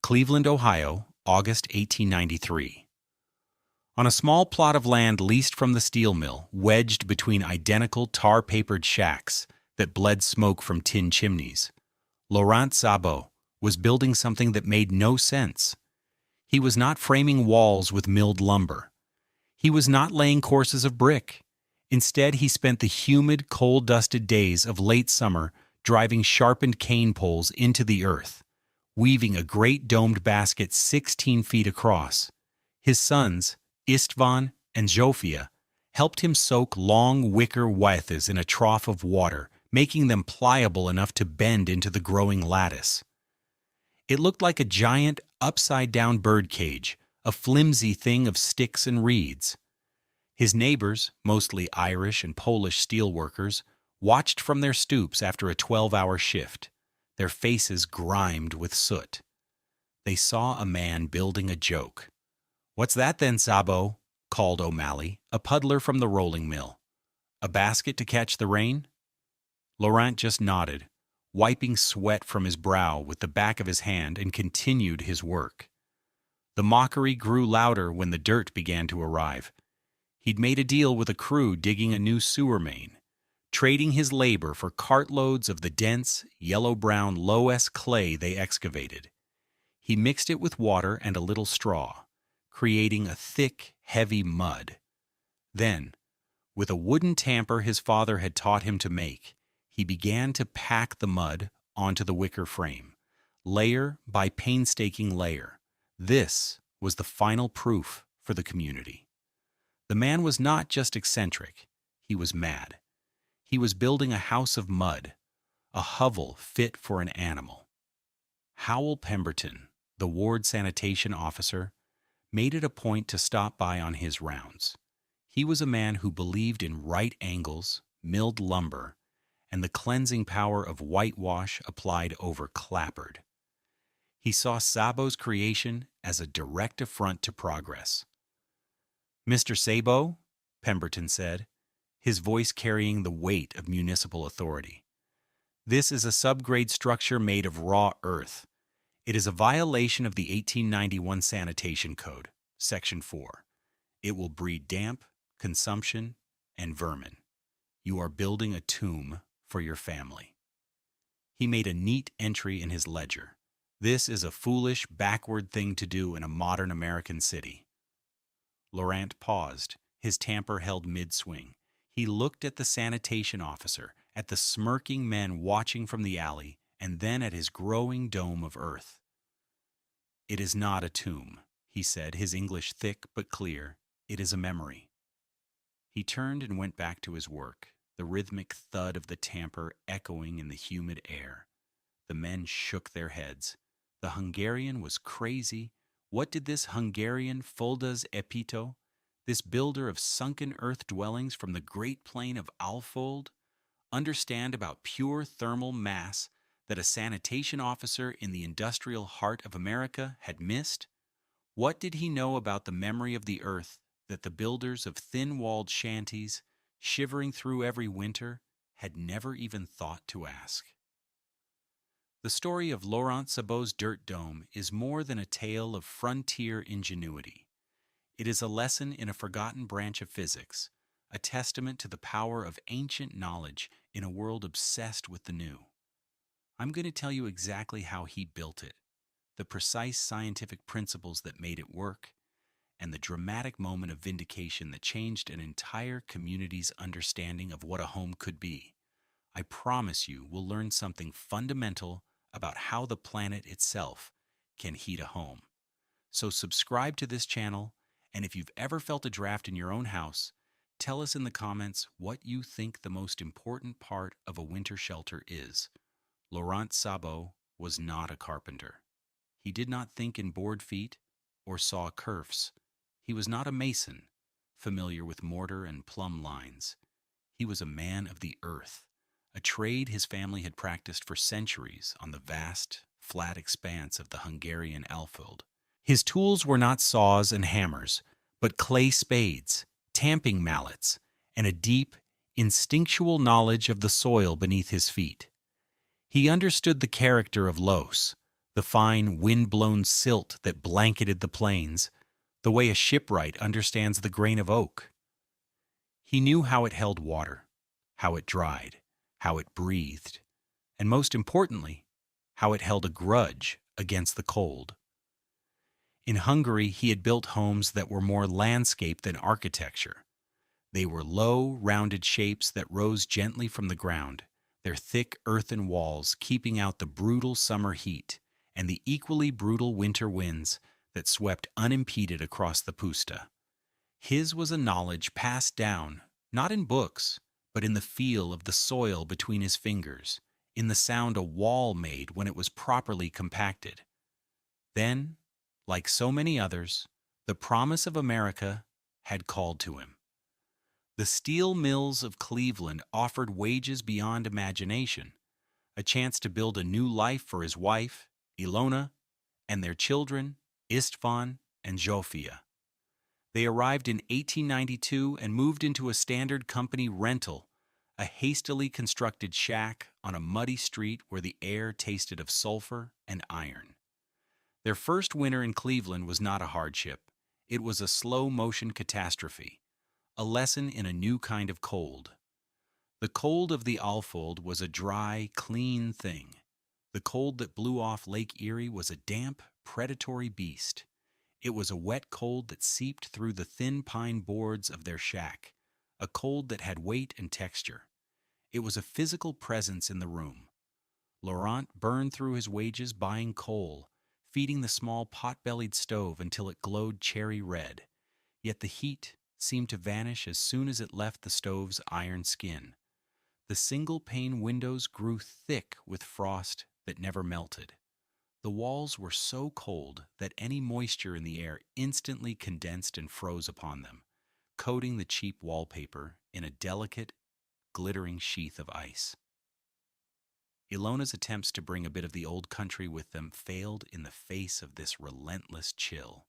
Cleveland, Ohio, August 1893. On a small plot of land leased from the steel mill, wedged between identical tar-papered shacks that bled smoke from tin chimneys, Lóránt Szabó was building something that made no sense. He was not framing walls with milled lumber. He was not laying courses of brick. Instead, he spent the humid, coal-dusted days of late summer driving sharpened cane poles into the earth, weaving a great domed basket 16 feet across. His sons, Istvan and Zsófia, helped him soak long wicker withes in a trough of water, making them pliable enough to bend into the growing lattice. It looked like a giant, upside-down birdcage, a flimsy thing of sticks and reeds. His neighbors, mostly Irish and Polish steelworkers, watched from their stoops after a 12-hour shift, their faces grimed with soot. They saw a man building a joke. "What's that then, Szabó?" called O'Malley, a puddler from the rolling mill. "A basket to catch the rain?" Lóránt just nodded, wiping sweat from his brow with the back of his hand, and continued his work. The mockery grew louder when the dirt began to arrive. He'd made a deal with a crew digging a new sewer main, trading his labor for cartloads of the dense, yellow-brown loess clay they excavated. He mixed it with water and a little straw, creating a thick, heavy mud. Then, with a wooden tamper his father had taught him to make, he began to pack the mud onto the wicker frame, layer by painstaking layer. This was the final proof for the community. The man was not just eccentric, he was mad. He was building a house of mud, a hovel fit for an animal. Howell Pemberton, the ward sanitation officer, made it a point to stop by on his rounds. He was a man who believed in right angles, milled lumber, and the cleansing power of whitewash applied over clapboard. He saw Szabó's creation as a direct affront to progress. "Mr. Szabó," Pemberton said, his voice carrying the weight of municipal authority, "this is a subgrade structure made of raw earth. It is a violation of the 1891 Sanitation Code, Section 4. It will breed damp, consumption, and vermin. You are building a tomb for your family." He made a neat entry in his ledger. "This is a foolish, backward thing to do in a modern American city." Lóránt paused, his tamper held mid-swing. He looked at the sanitation officer, at the smirking men watching from the alley, and then at his growing dome of earth. "It is not a tomb," he said, his English thick but clear. "It is a memory." He turned and went back to his work, the rhythmic thud of the tamper echoing in the humid air. The men shook their heads. The Hungarian was crazy. What did this Hungarian Fuldas Epito, this builder of sunken earth dwellings from the great plain of Alfold, understand about pure thermal mass that a sanitation officer in the industrial heart of America had missed? What did he know about the memory of the earth that the builders of thin-walled shanties, shivering through every winter, had never even thought to ask? The story of Lóránt Szabó's dirt dome is more than a tale of frontier ingenuity. It is a lesson in a forgotten branch of physics, a testament to the power of ancient knowledge in a world obsessed with the new. I'm going to tell you exactly how he built it, the precise scientific principles that made it work, and the dramatic moment of vindication that changed an entire community's understanding of what a home could be. I promise you we'll learn something fundamental about how the planet itself can heat a home. So subscribe to this channel, and if you've ever felt a draft in your own house, tell us in the comments what you think the most important part of a winter shelter is. Lóránt Szabó was not a carpenter. He did not think in board feet or saw kerfs. He was not a mason, familiar with mortar and plumb lines. He was a man of the earth, a trade his family had practiced for centuries on the vast, flat expanse of the Hungarian Alfold. His tools were not saws and hammers, but clay spades, tamping mallets, and a deep, instinctual knowledge of the soil beneath his feet. He understood the character of loess, the fine, wind-blown silt that blanketed the plains, the way a shipwright understands the grain of oak. He knew how it held water, how it dried, how it breathed, and most importantly, how it held a grudge against the cold. In Hungary, he had built homes that were more landscape than architecture. They were low, rounded shapes that rose gently from the ground, their thick earthen walls keeping out the brutal summer heat and the equally brutal winter winds that swept unimpeded across the puszta. His was a knowledge passed down, not in books, but in the feel of the soil between his fingers, in the sound a wall made when it was properly compacted. Then, like so many others, the promise of America had called to him. The steel mills of Cleveland offered wages beyond imagination, a chance to build a new life for his wife, Ilona, and their children, István and Zsófia. They arrived in 1892 and moved into a standard company rental, a hastily constructed shack on a muddy street where the air tasted of sulfur and iron. Their first winter in Cleveland was not a hardship. It was a slow-motion catastrophe, a lesson in a new kind of cold. The cold of the Alfold was a dry, clean thing. The cold that blew off Lake Erie was a damp, predatory beast. It was a wet cold that seeped through the thin pine boards of their shack, a cold that had weight and texture. It was a physical presence in the room. Lóránt burned through his wages buying coal, feeding the small pot-bellied stove until it glowed cherry red. Yet the heat seemed to vanish as soon as it left the stove's iron skin. The single-pane windows grew thick with frost that never melted. The walls were so cold that any moisture in the air instantly condensed and froze upon them, coating the cheap wallpaper in a delicate, glittering sheath of ice. Ilona's attempts to bring a bit of the old country with them failed in the face of this relentless chill.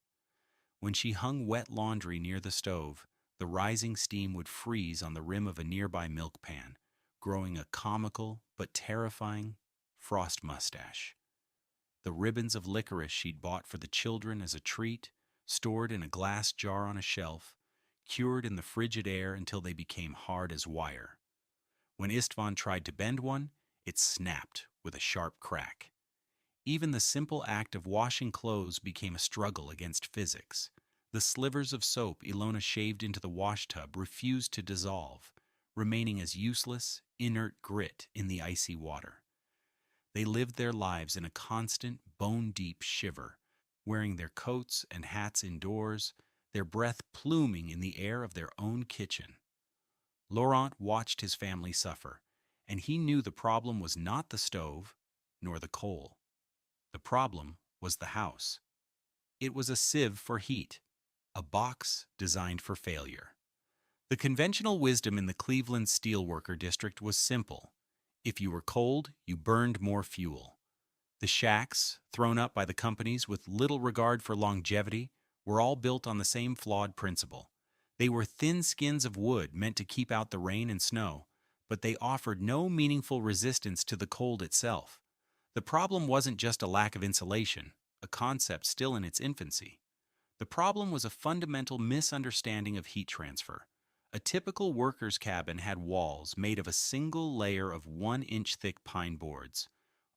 When she hung wet laundry near the stove, the rising steam would freeze on the rim of a nearby milk pan, growing a comical but terrifying frost mustache. The ribbons of licorice she'd bought for the children as a treat, stored in a glass jar on a shelf, cured in the frigid air until they became hard as wire. When István tried to bend one, it snapped with a sharp crack. Even the simple act of washing clothes became a struggle against physics. The slivers of soap Ilona shaved into the washtub refused to dissolve, remaining as useless, inert grit in the icy water. They lived their lives in a constant, bone-deep shiver, wearing their coats and hats indoors, their breath pluming in the air of their own kitchen. Lóránt watched his family suffer, and he knew the problem was not the stove, nor the coal. The problem was the house. It was a sieve for heat, a box designed for failure. The conventional wisdom in the Cleveland steelworker district was simple. If you were cold, you burned more fuel. The shacks, thrown up by the companies with little regard for longevity, were all built on the same flawed principle. They were thin skins of wood meant to keep out the rain and snow, but they offered no meaningful resistance to the cold itself. The problem wasn't just a lack of insulation, a concept still in its infancy. The problem was a fundamental misunderstanding of heat transfer. A typical worker's cabin had walls made of a single layer of 1-inch thick pine boards,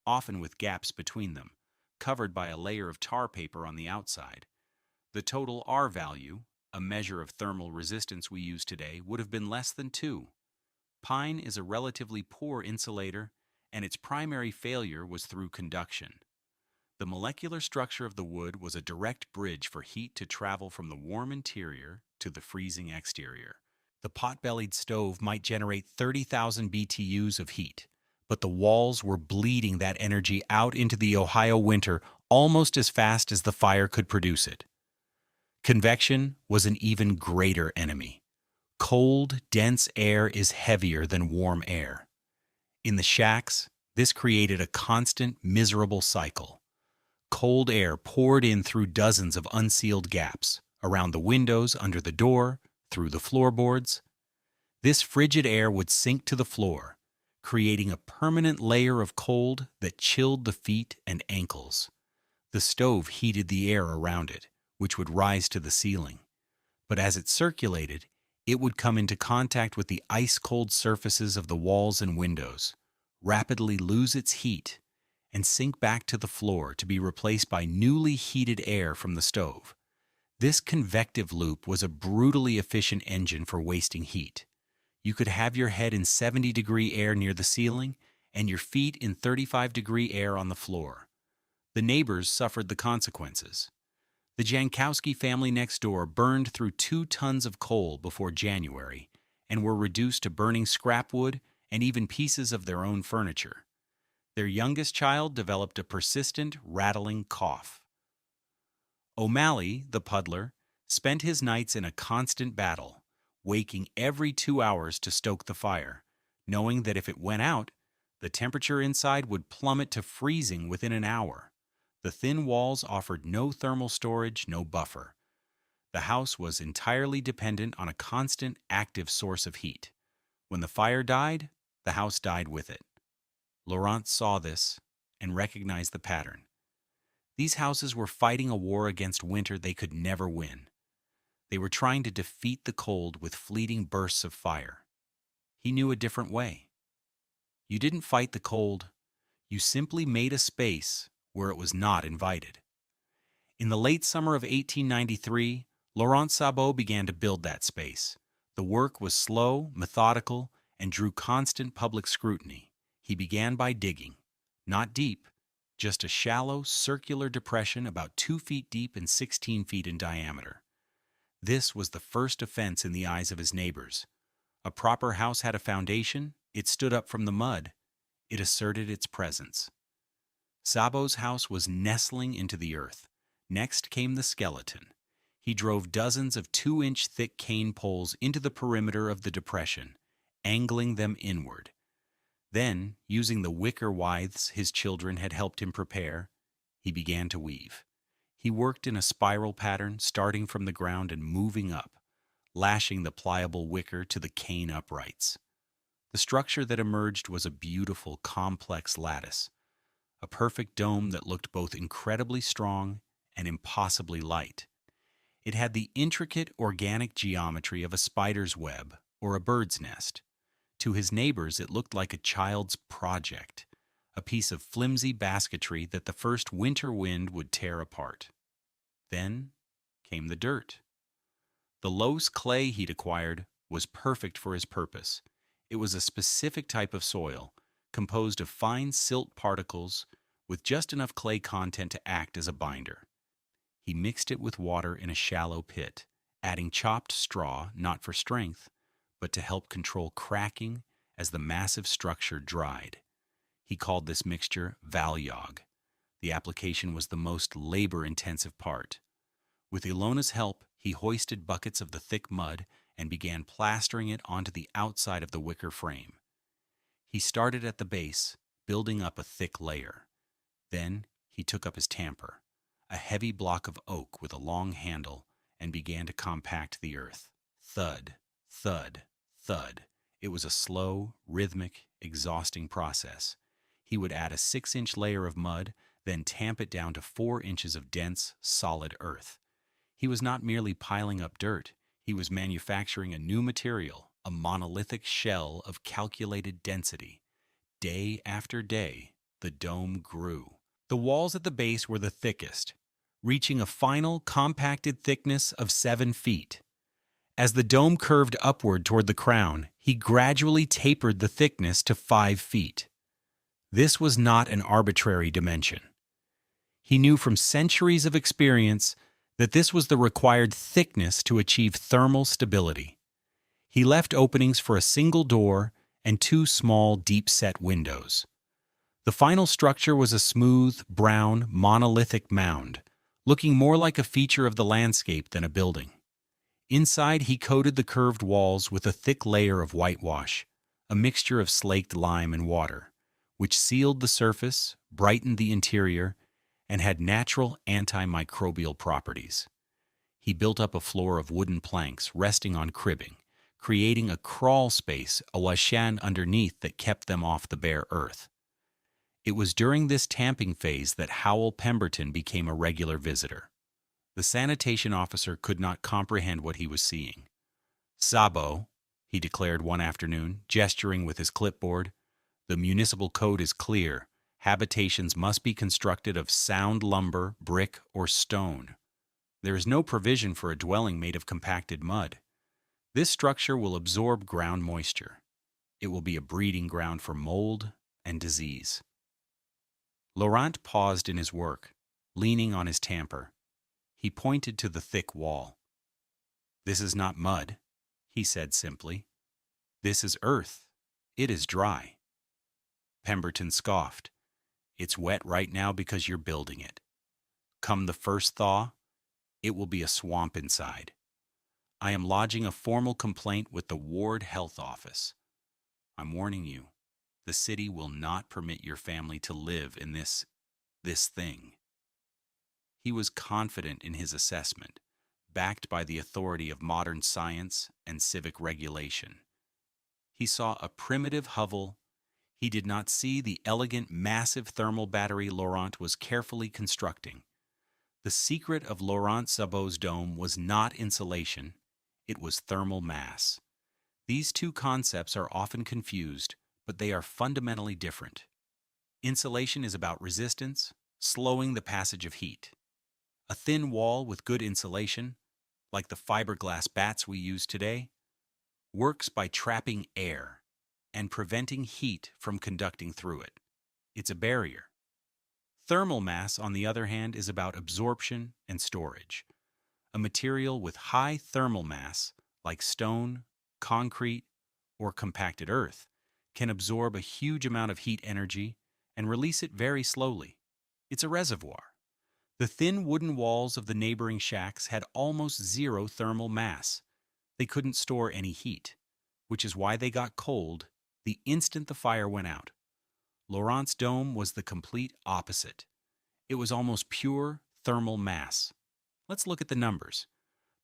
often with gaps between them, covered by a layer of tar paper on the outside. The total R value, a measure of thermal resistance we use today, would have been less than 2. Pine is a relatively poor insulator, and its primary failure was through conduction. The molecular structure of the wood was a direct bridge for heat to travel from the warm interior to the freezing exterior. The pot-bellied stove might generate 30,000 BTUs of heat, but the walls were bleeding that energy out into the Ohio winter almost as fast as the fire could produce it. Convection was an even greater enemy. Cold, dense air is heavier than warm air. In the shacks, this created a constant, miserable cycle. Cold air poured in through dozens of unsealed gaps, around the windows, under the door, through the floorboards. This frigid air would sink to the floor, creating a permanent layer of cold that chilled the feet and ankles. The stove heated the air around it, which would rise to the ceiling. But as it circulated, it would come into contact with the ice-cold surfaces of the walls and windows, rapidly lose its heat, and sink back to the floor to be replaced by newly heated air from the stove. This convective loop was a brutally efficient engine for wasting heat. You could have your head in 70-degree air near the ceiling and your feet in 35-degree air on the floor. The neighbors suffered the consequences. The Jankowski family next door burned through 2 tons of coal before January and were reduced to burning scrap wood and even pieces of their own furniture. Their youngest child developed a persistent, rattling cough. O'Malley, the puddler, spent his nights in a constant battle, waking every 2 hours to stoke the fire, knowing that if it went out, the temperature inside would plummet to freezing within an hour. The thin walls offered no thermal storage, no buffer. The house was entirely dependent on a constant, active source of heat. When the fire died, the house died with it. Lóránt saw this and recognized the pattern. These houses were fighting a war against winter they could never win. They were trying to defeat the cold with fleeting bursts of fire. He knew a different way. You didn't fight the cold. You simply made a space where it was not invited. In the late summer of 1893, Lóránt Szabó began to build that space. The work was slow, methodical, and drew constant public scrutiny. He began by digging, not deep, just a shallow, circular depression about 2 feet deep and 16 feet in diameter. This was the first offense in the eyes of his neighbors. A proper house had a foundation, it stood up from the mud, it asserted its presence. Szabó's house was nestling into the earth. Next came the skeleton. He drove dozens of 2-inch thick cane poles into the perimeter of the depression, angling them inward. Then, using the wicker withes his children had helped him prepare, he began to weave. He worked in a spiral pattern, starting from the ground and moving up, lashing the pliable wicker to the cane uprights. The structure that emerged was a beautiful, complex lattice, a perfect dome that looked both incredibly strong and impossibly light. It had the intricate organic geometry of a spider's web or a bird's nest. To his neighbors, it looked like a child's project, a piece of flimsy basketry that the first winter wind would tear apart. Then came the dirt. The loess clay he'd acquired was perfect for his purpose. It was a specific type of soil, composed of fine silt particles with just enough clay content to act as a binder. He mixed it with water in a shallow pit, adding chopped straw not for strength, but to help control cracking as the massive structure dried. He called this mixture valjog. The application was the most labor-intensive part. With Ilona's help, he hoisted buckets of the thick mud and began plastering it onto the outside of the wicker frame. He started at the base, building up a thick layer. Then he took up his tamper, a heavy block of oak with a long handle, and began to compact the earth. Thud, thud, thud. It was a slow, rhythmic, exhausting process. He would add a 6-inch layer of mud, then tamp it down to 4 inches of dense, solid earth. He was not merely piling up dirt, he was manufacturing a new material, a monolithic shell of calculated density. Day after day, the dome grew. The walls at the base were the thickest, reaching a final, compacted thickness of 7 feet. As the dome curved upward toward the crown, he gradually tapered the thickness to 5 feet. This was not an arbitrary dimension. He knew from centuries of experience that this was the required thickness to achieve thermal stability. He left openings for a single door and 2 small, deep-set windows. The final structure was a smooth, brown, monolithic mound, looking more like a feature of the landscape than a building. Inside, he coated the curved walls with a thick layer of whitewash, a mixture of slaked lime and water, which sealed the surface, brightened the interior, and had natural antimicrobial properties. He built up a floor of wooden planks resting on cribbing, creating a crawl space, a washan underneath that kept them off the bare earth. It was during this tamping phase that Howell Pemberton became a regular visitor. The sanitation officer could not comprehend what he was seeing. "Szabó," he declared one afternoon, gesturing with his clipboard, "the municipal code is clear. Habitations must be constructed of sound lumber, brick, or stone. There is no provision for a dwelling made of compacted mud. This structure will absorb ground moisture. It will be a breeding ground for mold and disease." Lóránt paused in his work, leaning on his tamper. He pointed to the thick wall. "This is not mud," he said simply. "This is earth. It is dry." Pemberton scoffed. "It's wet right now because you're building it. Come the first thaw, it will be a swamp inside. I am lodging a formal complaint with the Ward Health Office. I'm warning you, the city will not permit your family to live in this thing." He was confident in his assessment, backed by the authority of modern science and civic regulation. He saw a primitive hovel. He did not see the elegant, massive thermal battery Lóránt was carefully constructing. The secret of Lóránt Szabó's dome was not insulation, it was thermal mass. These two concepts are often confused, but they are fundamentally different. Insulation is about resistance, slowing the passage of heat. A thin wall with good insulation, like the fiberglass bats we use today, works by trapping air and preventing heat from conducting through it. It's a barrier. Thermal mass, on the other hand, is about absorption and storage. A material with high thermal mass, like stone, concrete, or compacted earth, can absorb a huge amount of heat energy and release it very slowly. It's a reservoir. The thin wooden walls of the neighboring shacks had almost zero thermal mass. They couldn't store any heat, which is why they got cold the instant the fire went out. Lóránt's dome was the complete opposite. It was almost pure thermal mass. Let's look at the numbers.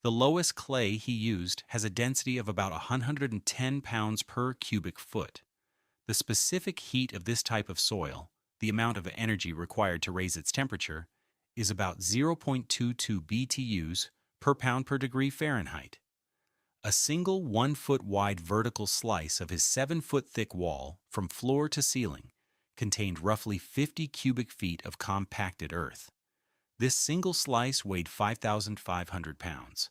The lowest clay he used has a density of about 110 pounds per cubic foot. The specific heat of this type of soil, the amount of energy required to raise its temperature, is about 0.22 BTUs per pound per degree Fahrenheit. A single 1-foot wide vertical slice of his 7-foot thick wall, from floor to ceiling, contained roughly 50 cubic feet of compacted earth. This single slice weighed 5,500 pounds.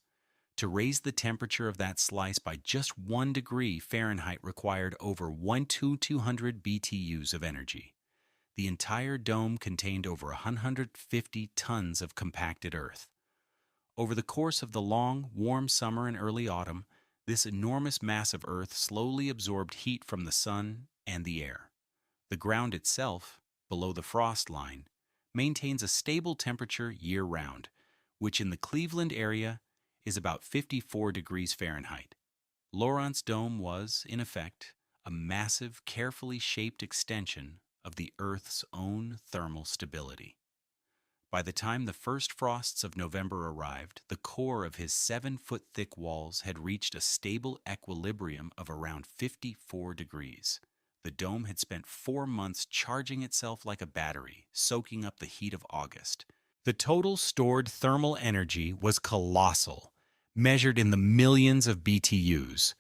To raise the temperature of that slice by just 1 degree Fahrenheit required over 1,200 BTUs of energy. The entire dome contained over 150 tons of compacted earth. Over the course of the long, warm summer and early autumn, this enormous mass of earth slowly absorbed heat from the sun and the air. The ground itself, below the frost line, maintains a stable temperature year-round, which in the Cleveland area is about 54 degrees Fahrenheit. Lóránt's dome was, in effect, a massive, carefully shaped extension of the Earth's own thermal stability. By the time the first frosts of November arrived, the core of his 7-foot thick walls had reached a stable equilibrium of around 54 degrees. The dome had spent 4 months charging itself like a battery, soaking up the heat of August. The total stored thermal energy was colossal, measured in the millions of BTUs.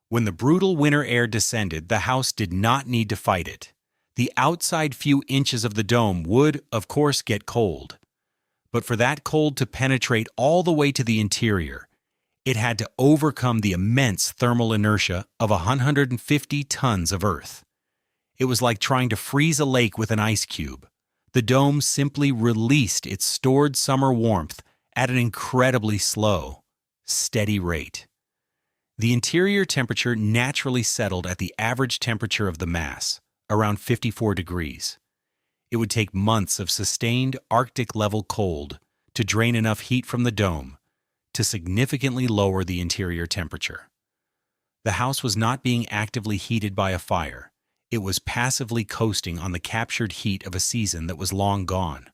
When the brutal winter air descended, the house did not need to fight it. The outside few inches of the dome would, of course, get cold. But for that cold to penetrate all the way to the interior, it had to overcome the immense thermal inertia of 150 tons of earth. It was like trying to freeze a lake with an ice cube. The dome simply released its stored summer warmth at an incredibly slow, steady rate. The interior temperature naturally settled at the average temperature of the mass, around 54 degrees. It would take months of sustained Arctic-level cold to drain enough heat from the dome to significantly lower the interior temperature. The house was not being actively heated by a fire. It was passively coasting on the captured heat of a season that was long gone.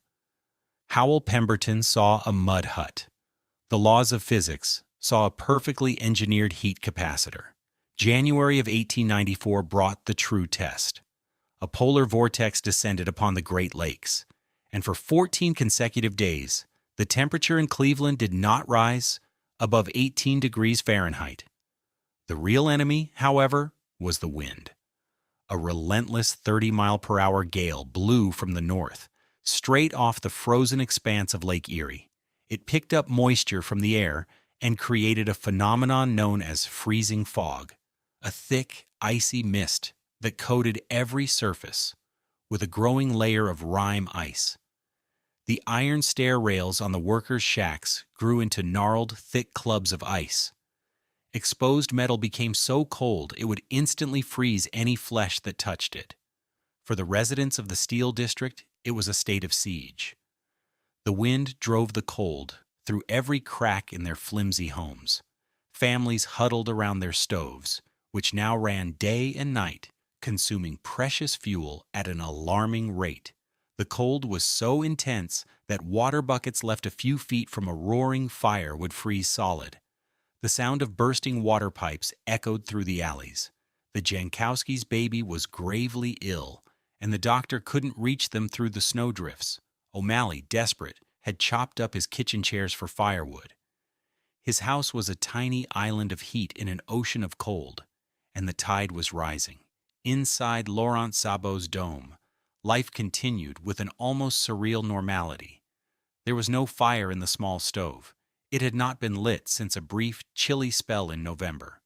Howell Pemberton saw a mud hut. The laws of physics saw a perfectly engineered heat capacitor. January of 1894 brought the true test. A polar vortex descended upon the Great Lakes, and for 14 consecutive days, the temperature in Cleveland did not rise above 18 degrees Fahrenheit. The real enemy, however, was the wind. A relentless 30-mile-per-hour gale blew from the north, straight off the frozen expanse of Lake Erie. It picked up moisture from the air and created a phenomenon known as freezing fog, a thick, icy mist that coated every surface with a growing layer of rime ice. The iron stair rails on the workers' shacks grew into gnarled, thick clubs of ice. Exposed metal became so cold it would instantly freeze any flesh that touched it. For the residents of the steel district, it was a state of siege. The wind drove the cold through every crack in their flimsy homes. Families huddled around their stoves, which now ran day and night, consuming precious fuel at an alarming rate. The cold was so intense that water buckets left a few feet from a roaring fire would freeze solid. The sound of bursting water pipes echoed through the alleys. The Jankowski's baby was gravely ill, and the doctor couldn't reach them through the snowdrifts. O'Malley, desperate, had chopped up his kitchen chairs for firewood. His house was a tiny island of heat in an ocean of cold, and the tide was rising. Inside Lóránt Szabó's dome, life continued with an almost surreal normality. There was no fire in the small stove. It had not been lit since a brief, chilly spell in November.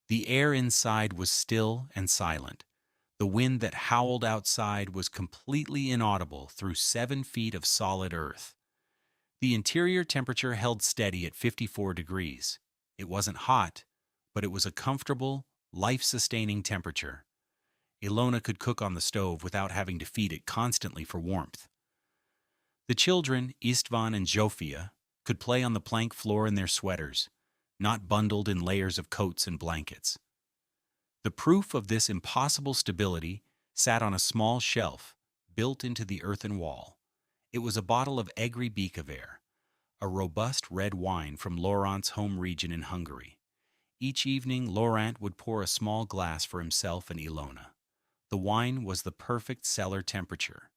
The air inside was still and silent. The wind that howled outside was completely inaudible through 7 feet of solid earth. The interior temperature held steady at 54 degrees. It wasn't hot, but it was a comfortable, life-sustaining temperature. Ilona could cook on the stove without having to feed it constantly for warmth. The children, Istvan and Zsófia, could play on the plank floor in their sweaters, not bundled in layers of coats and blankets. The proof of this impossible stability sat on a small shelf built into the earthen wall. It was a bottle of Egri Bikaver, a robust red wine from Lóránt's home region in Hungary. Each evening, Lóránt would pour a small glass for himself and Ilona. The wine was the perfect cellar temperature.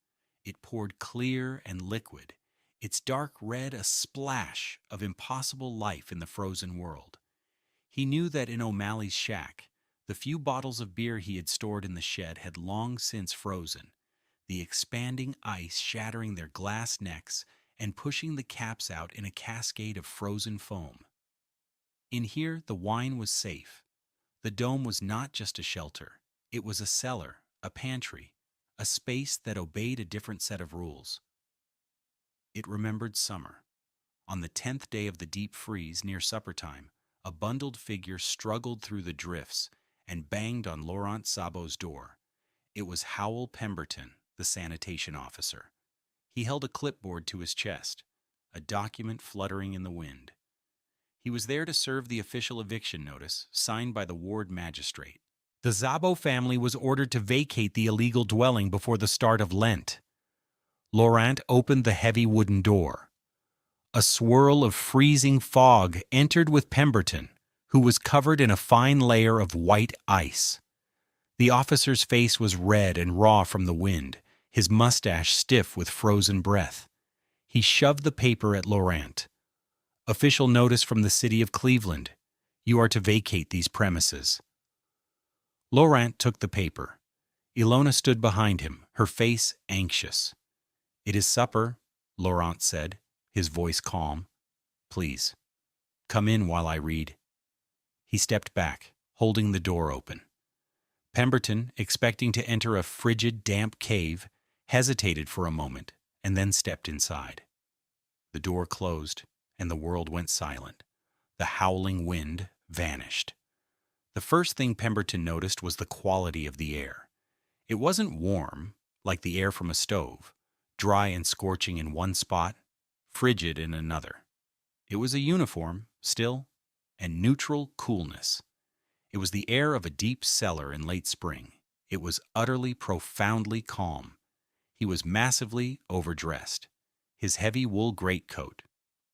It poured clear and liquid, its dark red a splash of impossible life in the frozen world. He knew that in O'Malley's shack, the few bottles of beer he had stored in the shed had long since frozen, the expanding ice shattering their glass necks and pushing the caps out in a cascade of frozen foam. In here, the wine was safe. The dome was not just a shelter. It was a cellar, a pantry, a space that obeyed a different set of rules. It remembered summer. On the 10th day of the deep freeze near supper time, a bundled figure struggled through the drifts and banged on Lóránt Szabó's door. It was Howell Pemberton, the sanitation officer. He held a clipboard to his chest, a document fluttering in the wind. He was there to serve the official eviction notice signed by the ward magistrate. The Szabó family was ordered to vacate the illegal dwelling before the start of Lent. Lóránt opened the heavy wooden door. A swirl of freezing fog entered with Pemberton, who was covered in a fine layer of white ice. The officer's face was red and raw from the wind, his mustache stiff with frozen breath. He shoved the paper at Lóránt. Official notice from the city of Cleveland. You are to vacate these premises. Lóránt took the paper. Ilona stood behind him, her face anxious. It is supper, Lóránt said, his voice calm. Please, come in while I read. He stepped back, holding the door open. Pemberton, expecting to enter a frigid, damp cave, hesitated for a moment and then stepped inside. The door closed, and the world went silent. The howling wind vanished. The first thing Pemberton noticed was the quality of the air. It wasn't warm, like the air from a stove, dry and scorching in one spot, frigid in another. It was a uniform, still, and neutral coolness. It was the air of a deep cellar in late spring. It was utterly, profoundly calm. He was massively overdressed. His heavy wool greatcoat,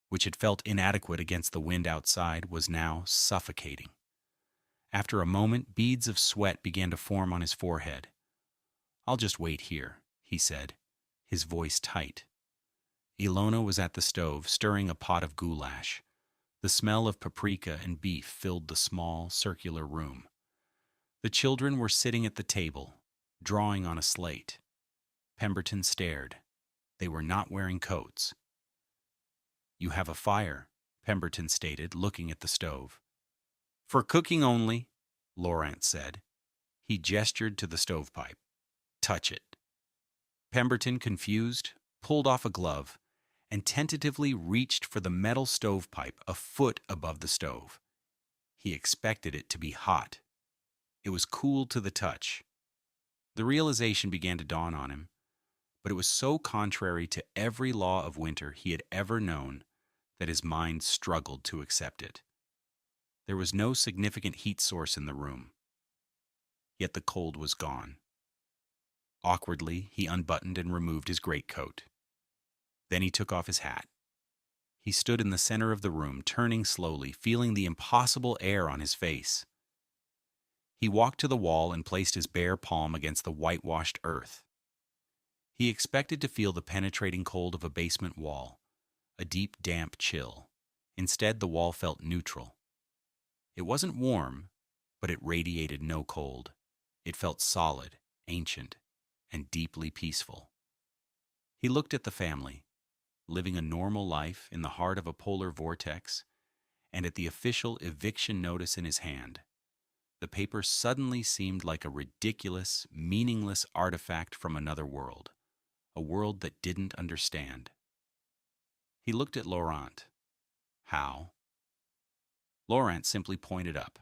which had felt inadequate against the wind outside, was now suffocating. After a moment, beads of sweat began to form on his forehead. "I'll just wait here," he said, his voice tight. Ilona was at the stove, stirring a pot of goulash. The smell of paprika and beef filled the small, circular room. The children were sitting at the table, drawing on a slate. Pemberton stared. They were not wearing coats. "You have a fire," Pemberton stated, looking at the stove. "For cooking only," Lóránt said. He gestured to the stovepipe. "Touch it." Pemberton, confused, pulled off a glove and tentatively reached for the metal stovepipe a foot above the stove. He expected it to be hot. It was cool to the touch. The realization began to dawn on him, but it was so contrary to every law of winter he had ever known that his mind struggled to accept it. There was no significant heat source in the room, yet the cold was gone. Awkwardly, he unbuttoned and removed his greatcoat. Then he took off his hat. He stood in the center of the room, turning slowly, feeling the impossible air on his face. He walked to the wall and placed his bare palm against the whitewashed earth. He expected to feel the penetrating cold of a basement wall, a deep, damp chill. Instead, the wall felt neutral. It wasn't warm, but it radiated no cold. It felt solid, ancient, and deeply peaceful. He looked at the family, living a normal life in the heart of a polar vortex, and at the official eviction notice in his hand. The paper suddenly seemed like a ridiculous, meaningless artifact from another world, a world that didn't understand. He looked at Lóránt. "How?" Lóránt simply pointed up,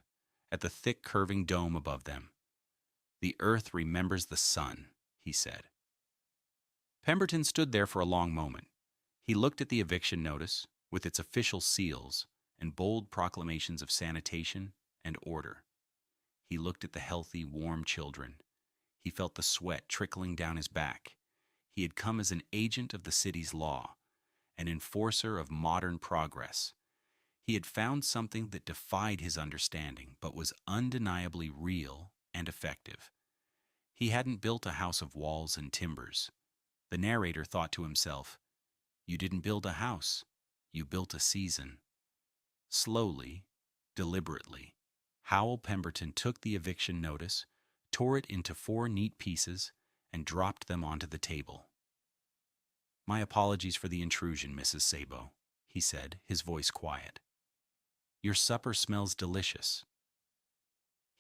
at the thick curving dome above them. "The earth remembers the sun," he said. Pemberton stood there for a long moment. He looked at the eviction notice, with its official seals and bold proclamations of sanitation and order. He looked at the healthy, warm children. He felt the sweat trickling down his back. He had come as an agent of the city's law, an enforcer of modern progress. He had found something that defied his understanding, but was undeniably real and effective. He hadn't built a house of walls and timbers. The narrator thought to himself, "You didn't build a house, you built a season." Slowly, deliberately, Howell Pemberton took the eviction notice, tore it into 4 neat pieces, and dropped them onto the table. "My apologies for the intrusion, Mrs. Szabó," he said, his voice quiet. "Your supper smells delicious."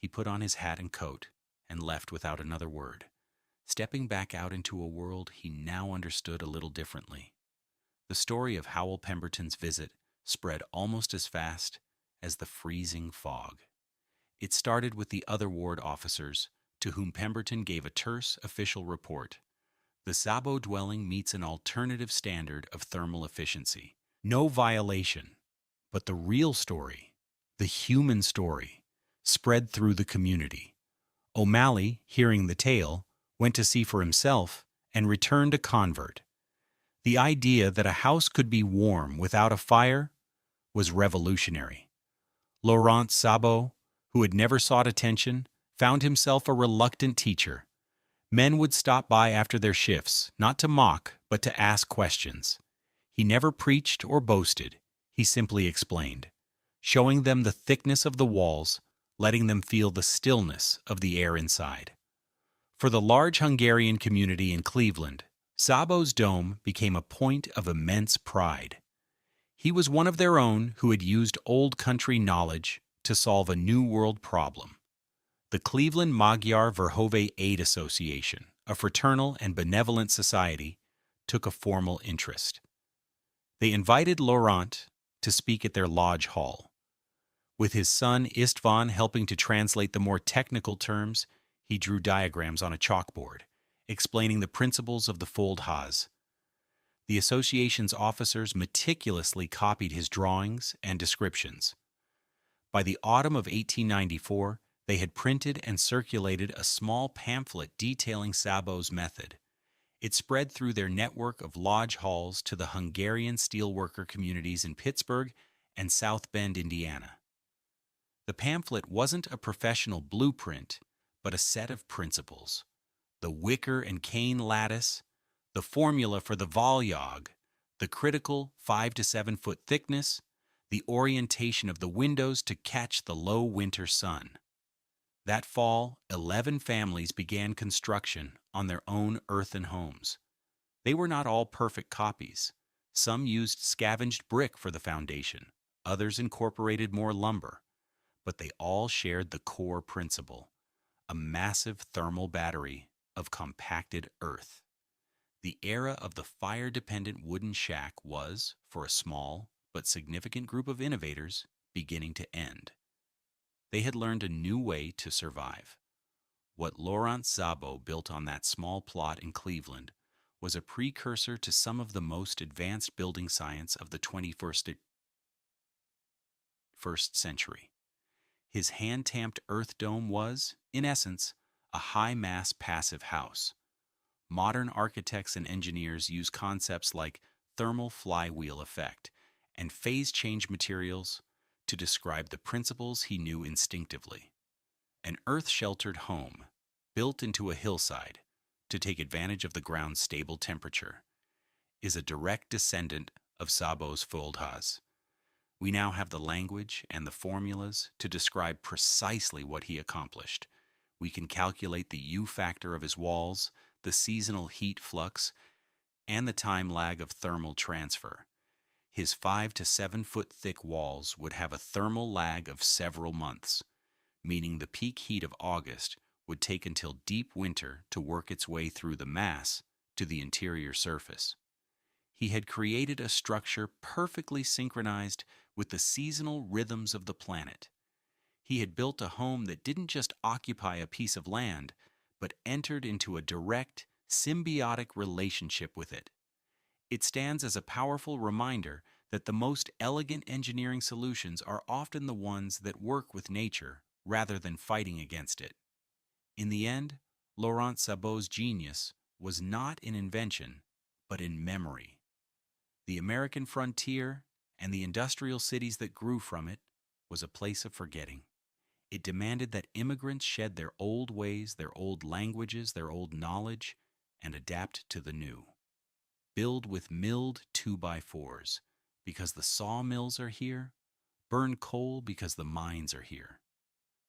He put on his hat and coat and left without another word, stepping back out into a world he now understood a little differently. The story of Howell Pemberton's visit spread almost as fast as the freezing fog. It started with the other ward officers, to whom Pemberton gave a terse official report. The Szabó dwelling meets an alternative standard of thermal efficiency. No violation, but the real story, the human story, spread through the community. O'Malley, hearing the tale, went to see for himself and returned a convert. The idea that a house could be warm without a fire was revolutionary. Lóránt Szabó, who had never sought attention, found himself a reluctant teacher. Men would stop by after their shifts, not to mock, but to ask questions. He never preached or boasted. He simply explained, showing them the thickness of the walls, letting them feel the stillness of the air inside. For the large Hungarian community in Cleveland, Szabó's dome became a point of immense pride. He was one of their own who had used old country knowledge to solve a new world problem. The Cleveland Magyar Verhovei Aid Association, a fraternal and benevolent society, took a formal interest. They invited Lóránt to speak at their lodge hall. With his son István helping to translate the more technical terms, he drew diagrams on a chalkboard, explaining the principles of the fold-haz. The association's officers meticulously copied his drawings and descriptions. By the autumn of 1894, they had printed and circulated a small pamphlet detailing Szabó's method. It spread through their network of lodge halls to the Hungarian steelworker communities in Pittsburgh and South Bend, Indiana. The pamphlet wasn't a professional blueprint, but a set of principles. the wicker and cane lattice, the formula for the volyog, the critical 5 to 7 foot thickness, the orientation of the windows to catch the low winter sun. That fall, 11 families began construction on their own earthen homes. They were not all perfect copies. Some used scavenged brick for the foundation, others incorporated more lumber, but they all shared the core principle: a massive thermal battery of compacted earth. The era of the fire-dependent wooden shack was, for a small but significant group of innovators, beginning to end. They had learned a new way to survive. What Lóránt Szabó built on that small plot in Cleveland was a precursor to some of the most advanced building science of the 21st century. His hand-tamped earth dome was, in essence, a high-mass passive house. Modern architects and engineers use concepts like thermal flywheel effect and phase change materials to describe the principles he knew instinctively. An earth-sheltered home, built into a hillside to take advantage of the ground's stable temperature, is a direct descendant of Szabó's Földház. We now have the language and the formulas to describe precisely what he accomplished. We can calculate the U factor of his walls, the seasonal heat flux, and the time lag of thermal transfer. His 5 to 7 foot thick walls would have a thermal lag of several months, meaning the peak heat of August would take until deep winter to work its way through the mass to the interior surface. He had created a structure perfectly synchronized with the seasonal rhythms of the planet. He had built a home that didn't just occupy a piece of land, but entered into a direct, symbiotic relationship with it. It stands as a powerful reminder that the most elegant engineering solutions are often the ones that work with nature rather than fighting against it. In the end, Lóránt Szabó's genius was not in invention, but in memory. The American frontier and the industrial cities that grew from it was a place of forgetting. It demanded that immigrants shed their old ways, their old languages, their old knowledge, and adapt to the new. Build with milled 2x4s, because the sawmills are here. Burn coal because the mines are here.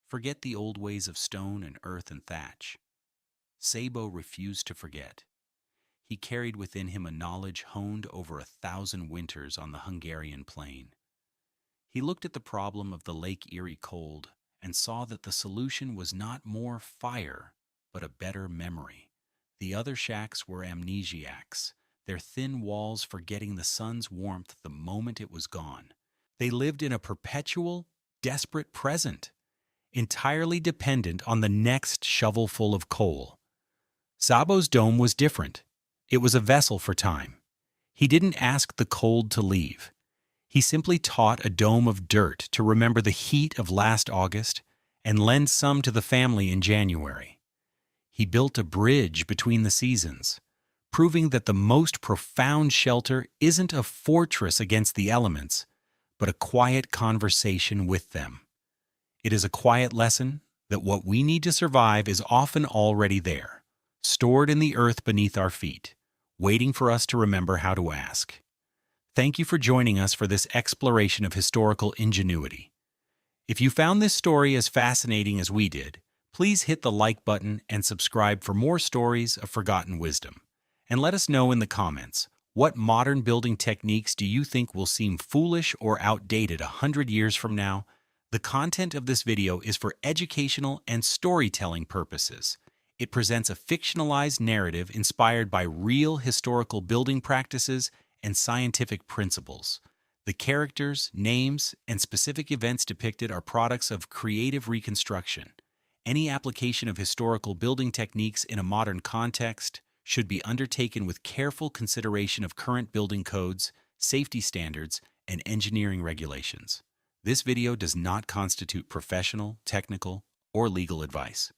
Forget the old ways of stone and earth and thatch. Szabó refused to forget. He carried within him a knowledge honed over 1,000 winters on the Hungarian plain. He looked at the problem of the Lake Erie cold and saw that the solution was not more fire, but a better memory. The other shacks were amnesiacs, their thin walls forgetting the sun's warmth the moment it was gone. They lived in a perpetual, desperate present, entirely dependent on the next shovelful of coal. Szabó's dome was different. It was a vessel for time. He didn't ask the cold to leave. He simply taught a dome of dirt to remember the heat of last August and lend some to the family in January. He built a bridge between the seasons, proving that the most profound shelter isn't a fortress against the elements, but a quiet conversation with them. It is a quiet lesson that what we need to survive is often already there, stored in the earth beneath our feet, waiting for us to remember how to ask. Thank you for joining us for this exploration of historical ingenuity. If you found this story as fascinating as we did, please hit the like button and subscribe for more stories of forgotten wisdom. And let us know in the comments, what modern building techniques do you think will seem foolish or outdated 100 years from now? The content of this video is for educational and storytelling purposes. It presents a fictionalized narrative inspired by real historical building practices and scientific principles. The characters, names, and specific events depicted are products of creative reconstruction. Any application of historical building techniques in a modern context should be undertaken with careful consideration of current building codes, safety standards, and engineering regulations. This video does not constitute professional, technical, or legal advice.